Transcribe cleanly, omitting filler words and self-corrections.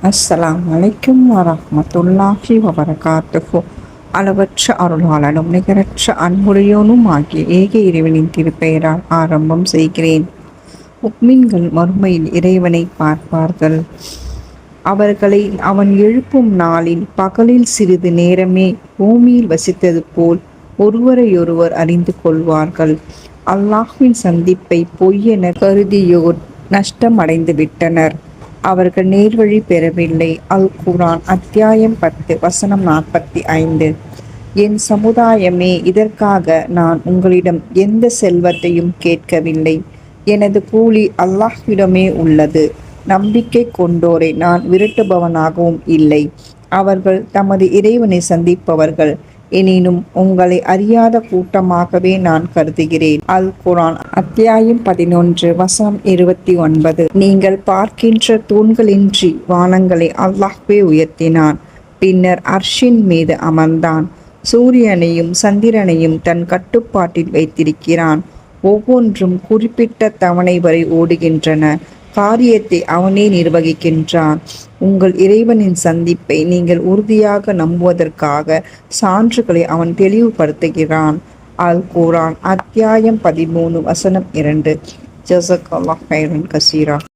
அஸ்ஸலாமு அலைக்கும் வரஹ்மத்துல்லாஹி வபரகாத்துஹு. அளவற்ற அருளாளனும் நிகரற்ற அன்புடையோனும் ஆகிய ஏக இறைவனின் திருப்பெயரால் ஆரம்பம் செய்கிறேன். முக்மின்கள் மறுமையில் இறைவனை பார்ப்பார்கள். அவர்களை அவன் எழுப்பும் நாளில் பகலில் சிறிது நேரமே பூமியில் வசித்தது போல் ஒருவரையொருவர் அறிந்து கொள்வார்கள். அல்லாஹ்வின் சந்திப்பை பொய்யென கருதியோர் நஷ்டம் அடைந்து விட்டனர். அவர்கள் நேர்வழி பெறவில்லை. அல் குர்ஆன் அத்தியாயம் 10 வசனம் 45. என் சமுதாயமே, இதற்காக நான் உங்களிடம் எந்த செல்வத்தையும் கேட்கவில்லை. எனது கூலி அல்லாஹ்விடமே உள்ளது. நம்பிக்கை கொண்டோரை நான் விரட்டுபவனாகவும் இல்லை. அவர்கள் தமது இறைவனை சந்திப்பவர்கள். எனினும் உங்களை அறியாத கூட்டமாகவே நான் கருதுகிறேன். அல் குர்ஆன் அத்தியாயம் 11 வசனம் 29. நீங்கள் பார்க்கின்ற தூண்களின்றி வானங்களை அல்லாஹ்வே உயர்த்தினான். பின்னர் அர்ஷின் மீது அமர்ந்தான். சூரியனையும் சந்திரனையும் தன் கட்டுப்பாட்டில் வைத்திருக்கிறான். ஒவ்வொன்றும் குறிப்பிட்ட தவணை வரை ஓடுகின்றன. காரியத்தை அவனே நிர்வகிக்கின்றான். உங்கள் இறைவனின் சந்திப்பை நீங்கள் உறுதியாக நம்புவதற்காக சான்றுகளை அவன் தெளிவுபடுத்துகிறான். அல் குர்ஆன் அத்தியாயம் 13 வசனம் 2. ஜஸக்கல்லாஹ் கைரன் கசீரா.